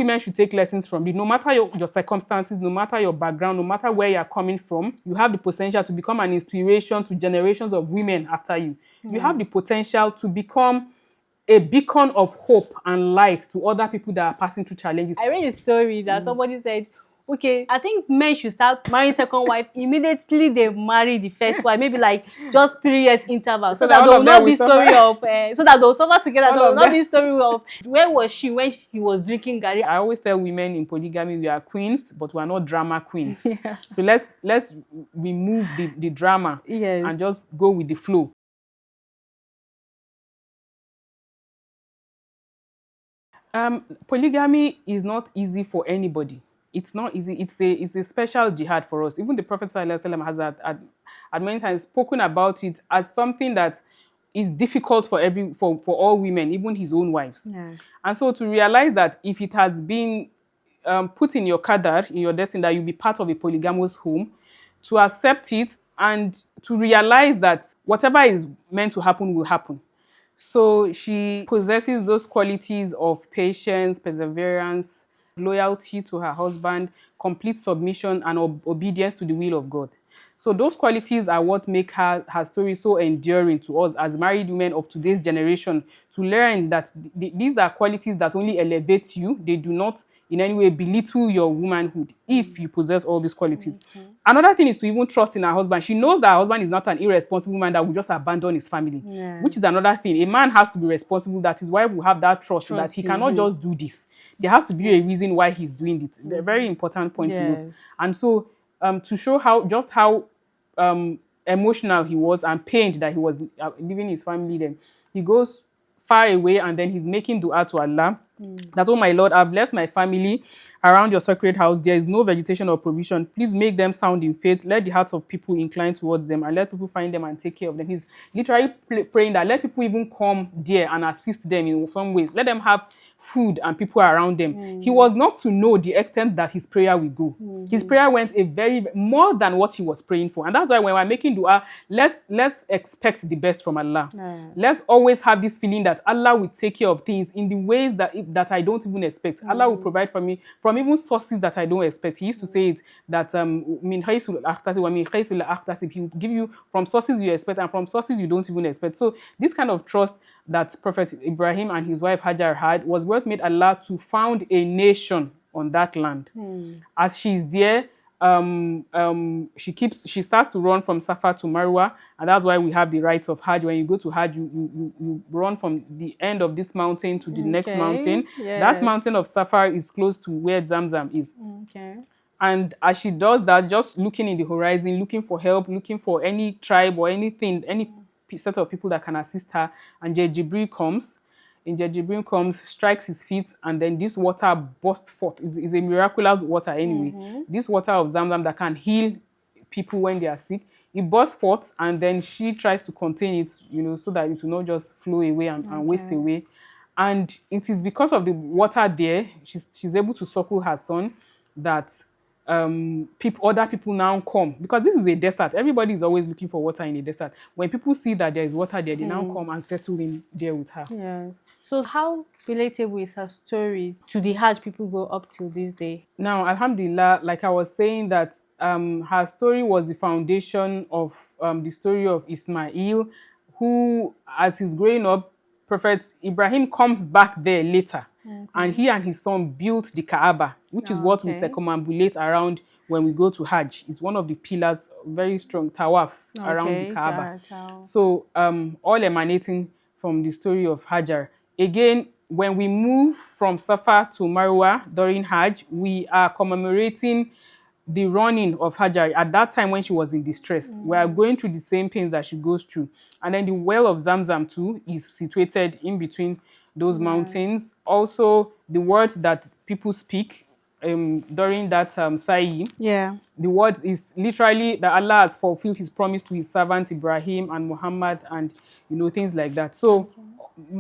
women should take lessons from it. No matter your circumstances, no matter your background, no matter where you're coming from, you have the potential to become an inspiration to generations of women after you. You have the potential to become a beacon of hope and light to other people that are passing through challenges. I read a story that somebody said, okay, I think men should start marrying second wife immediately they marry the first wife, maybe like just 3 years interval, so that all there will of them not will be story of, so that they'll suffer together. All There will of not them. be story of where was she when he was drinking garri. I always tell women in polygamy we are queens, but we are not drama queens. Yeah. So let's remove the drama Yes. and just go with the flow. Polygamy is not easy for anybody. It's not easy. It's a special jihad for us. Even the Prophet ﷺ has at many times spoken about it as something that is difficult for all women, even his own wives. Yes. And so to realize that if it has been put in your qadar, in your destiny, that you'll be part of a polygamous home, to accept it and to realize that whatever is meant to happen will happen. So she possesses those qualities of patience, perseverance, loyalty to her husband, complete submission, and obedience to the will of God. So those qualities are what make her story so enduring to us as married women of today's generation, to learn that these are qualities that only elevate you. They do not in any way belittle your womanhood if you possess all these qualities. Okay. Another thing is to even trust in her husband. She knows that her husband is not an irresponsible man that will just abandon his family, which is another thing. A man has to be responsible. That is why we have that trust that he cannot just do this. There has to be a reason why he's doing it. A very important point to note. And so to show how emotional he was and pained that he was leaving his family, then he goes far away and then he's making dua to Allah. That, oh my Lord, I've left my family around your sacred house. There is no vegetation or provision. Please make them sound in faith. Let the hearts of people incline towards them and let people find them and take care of them. He's literally praying that let people even come there and assist them in some ways. Let them have food and people around them. He was not to know the extent that his prayer will go. His prayer went more than what he was praying for. And that's why when we're making dua, let's expect the best from Allah. Let's always have this feeling that Allah will take care of things in the ways that I don't even expect. Allah will provide for me from even sources that I don't expect. He used to say it that min haythu la ahtasib wa min haythu la ahtasib. He will give you from sources you expect and from sources you don't even expect. So this kind of trust that Prophet Ibrahim and his wife Hajar had was what made Allah to found a on that land. As she's there, she starts to run from Safa to Marwa, and that's why we have the rites of Hajj. When you go to Hajj, you run from the end of this mountain to the next mountain. Yes. That mountain of Safa is close to where Zamzam is. And as she does that, just looking in the horizon, looking for help, looking for any tribe or anything, any set of people that can assist her, and Jibril comes. Jibril comes, strikes his feet, and then this water bursts forth. It's a miraculous water anyway. This water of Zamzam that can heal people when they are sick. It bursts forth, and then she tries to contain it, so that it will not just flow away and waste away. And it is because of the water there, she's able to suckle her son, that other people now come, because this is a desert. Everybody is always looking for water in a desert. When people see that there is water there, they now come and settle in there with her. Yes. So how relatable is her story to the Hajj people go up till this day? Now, alhamdulillah, like I was saying, that her story was the foundation of the story of Ismail, who, as he's growing up, Prophet Ibrahim comes back there later. And he and his son built the Kaaba, which is what we circumambulate around when we go to Hajj. It's one of the pillars, very strong tawaf around the Kaaba. So all emanating from the story of Hajar. Again, when we move from Safa to Marwa during Hajj, we are commemorating the running of Hajar at that time when she was in distress. We are going through the same things that she goes through. And then the well of Zamzam too is situated in between those mountains. Also, the words that people speak during that Sa'i. The words is literally that Allah has fulfilled his promise to his servant Ibrahim and Muhammad and things like that. So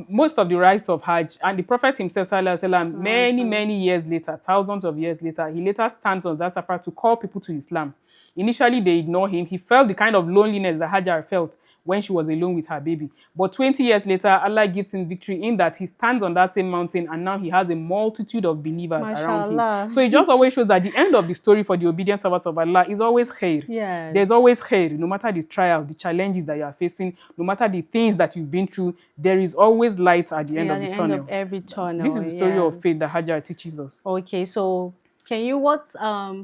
most of the rites of Hajj, and the Prophet himself, many years later, thousands of years later, he later stands on that Safa to call people to Islam. Initially, they ignore him. He felt the kind of loneliness that Hajar felt when she was alone with her baby. But 20 years later, Allah gives him victory in that he stands on that same mountain and now he has a multitude of believers around him. Mashallah. So it just always shows that the end of the story for the obedient servants of Allah is always khair. Yes. There's always khair, no matter the trials, the challenges that you are facing, no matter the things that you've been through, there is always light at the end Yeah, of at the the end tunnel. of every tunnel. This is the story yeah. of faith that Hajar teaches us. Okay, so can you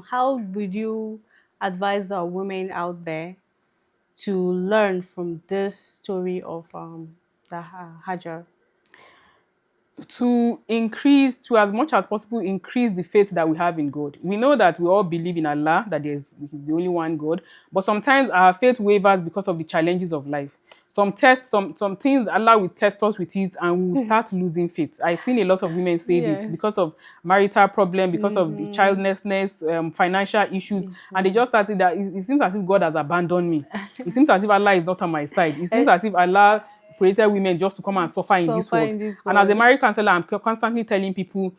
how would you advise our women out there to learn from this story of the Hajar? To increase, to as much as possible, increase the faith that we have in God. We know that we all believe in Allah, that He's the only one God, but sometimes our faith wavers because of the challenges of life. Some tests, some things Allah will test us with it, and we will start losing faith. I've seen a lot of women say this Yes. because of marital problem, because of the childlessness, financial issues, and they just started that it seems as if God has abandoned me. It seems as if Allah is not on my side. It seems as if Allah created women just to come and suffer in this world. And as a marriage counselor, I'm constantly telling people,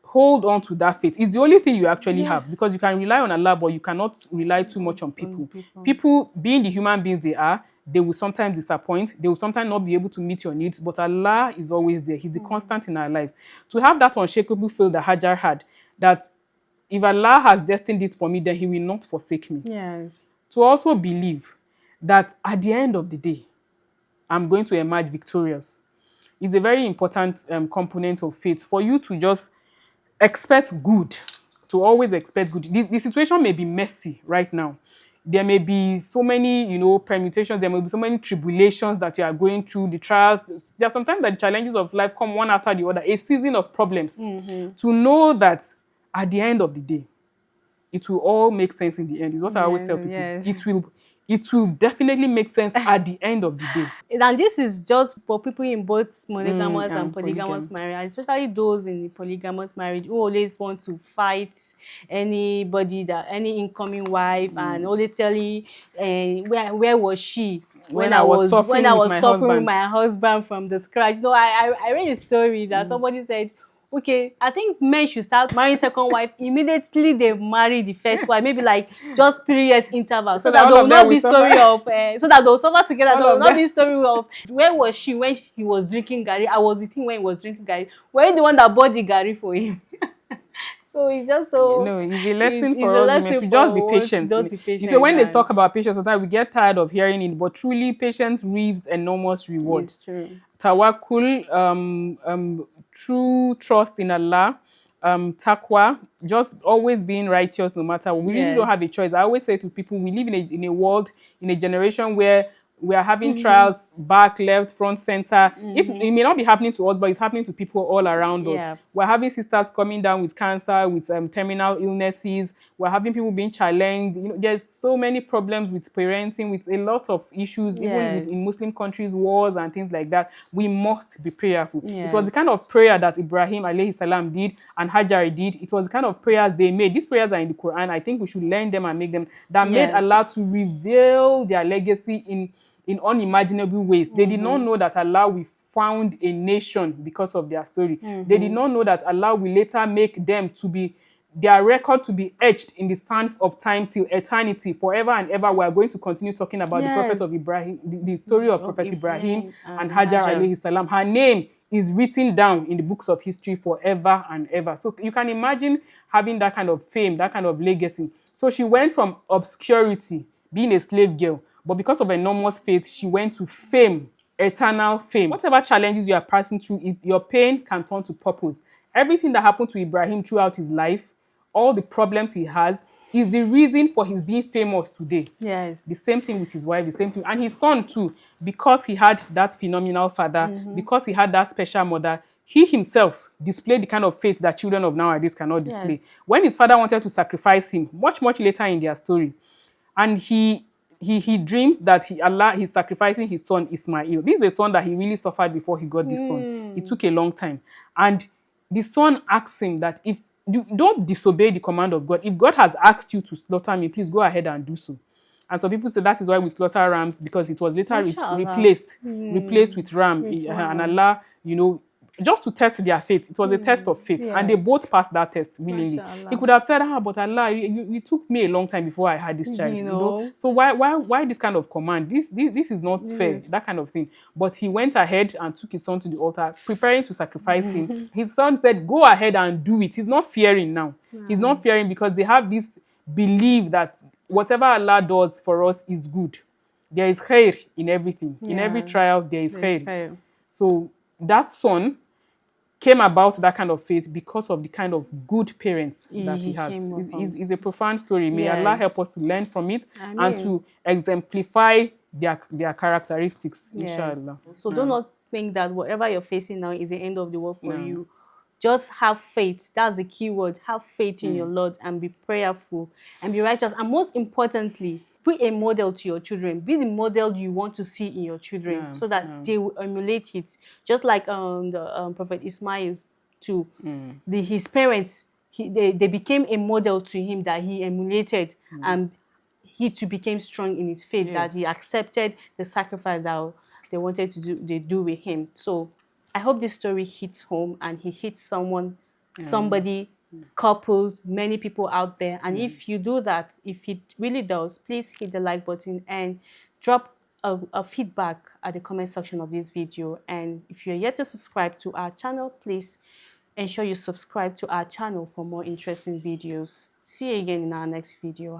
hold on to that faith. It's the only thing you actually have, because you can rely on Allah, but you cannot rely too much on people. People, being the human beings they are, they will sometimes disappoint. They will sometimes not be able to meet your needs, but Allah is always there. He's the constant in our lives. To have that unshakable faith that Hajar had, that if Allah has destined it for me, then He will not forsake me. Yes. To also believe that at the end of the day, I'm going to emerge victorious. It's a very important component of faith for you to just expect good, to always expect good. The situation may be messy right now. There may be so many, permutations. There may be so many tribulations that you are going through, the trials. There are sometimes that the challenges of life come one after the other, a season of problems. To know that at the end of the day, it will all make sense in the end. Is what I always tell people. Yes. It will definitely make sense at the end of the day. And this is just for people in both monogamous and and polygamous polygamy. marriage, especially those in the polygamous marriage who always want to fight any incoming wife and always telling where was she When I was suffering with my suffering with husband. my husband from the scratch. I read a story that somebody said, okay, I think men should start marrying second wife immediately they marry the first wife, maybe like just 3 years interval, so that all there will of them not will be story of so that they'll suffer together. All There will of not them. be story of where was she when he was drinking garri, I was with him when he was drinking garri, were you the one that bought the garri for him? So it's just so It's a lesson it's for a us women lesson to just be for us to patient. just be You say when patient. they talk about patience, sometimes we get tired of hearing it, but truly patience reaps enormous rewards. It's true. Tawakkul, true trust in Allah, taqwa, just always being righteous no matter what. We really don't Yes. have a choice. I always say to people, we live in a world, in a generation where we are having trials back, left, front, center. If it may not be happening to us, but it's happening to people all around us. Yeah. We're having sisters coming down with cancer, with terminal illnesses. We're having people being challenged. There's so many problems with parenting, with a lot of issues, even in Muslim countries, wars and things like that. We must be prayerful. It was the kind of prayer that Ibrahim alayhi salam did and Hajar did. It was the kind of prayers they made. These prayers are in the Quran. I think we should learn them and make them. That made Allah to reveal their legacy in unimaginable ways. They did not know that Allah will found a nation because of their story. They did not know that Allah will later make them to be, their record to be etched in the sands of time till eternity, forever and ever. We are going to continue talking about the prophet of Ibrahim, the story of Prophet Ibrahim and Hajar alayhi salam. Her name is written down in the books of history forever and ever. So you can imagine having that kind of fame, that kind of legacy. So she went from obscurity, being a slave girl, but because of enormous faith, she went to fame, eternal fame. Whatever challenges you are passing through, your pain can turn to purpose. Everything that happened to Ibrahim throughout his life, all the problems he has, is the reason for his being famous today. Yes. The same thing with his wife, the same thing. And his son too, because he had that phenomenal father, because he had that special mother, he himself displayed the kind of faith that children of nowadays cannot display. When his father wanted to sacrifice him, much later in their story, and he dreams that he's sacrificing his son Ismail. This is a son that he really suffered before he got this son. It took a long time. And the son asks him that if you don't disobey the command of God, if God has asked you to slaughter me, please go ahead and do so. And some people say that is why we slaughter rams, because it was later replaced with ram. And Allah, just to test their faith. It was a test of faith, and Yeah. they both passed that test willingly. He Mashallah. could have said, but Allah, you took me a long time before I had this child, You know. So why this kind of command? This is not fair, This that kind of thing. But he went ahead and took his son to the altar, preparing to sacrifice him. His son said, go ahead and do it. He's not fearing now. He's not fearing because they have this belief that whatever Allah does for us is good. There is khair in everything. In every Yeah. trial, there is It's khair. fair. So that son came about that kind of faith because of the kind of good parents that he has. came It's a profound story. May Allah help Yes. us to learn from it I and mean, to exemplify their characteristics, yes. inshallah. So do not think that whatever you're facing now is the end of the world for No. you. Just have faith. That's the key word. Have faith in your Lord and be prayerful and be righteous. And most importantly, be a model to your children. Be the model you want to see in your children so that they will emulate it. Just like the Prophet Ismail too. His parents, they became a model to him that he emulated, and he too became strong in his faith, that he accepted the sacrifice that they wanted to do with him. So I hope this story hits home and he hits somebody, couples, many people out there. And if you do that, if it really does, please hit the like button and drop a feedback at the comment section of this video. And if you're yet to subscribe to our channel, please ensure you subscribe to our channel for more interesting videos. See you again in our next video.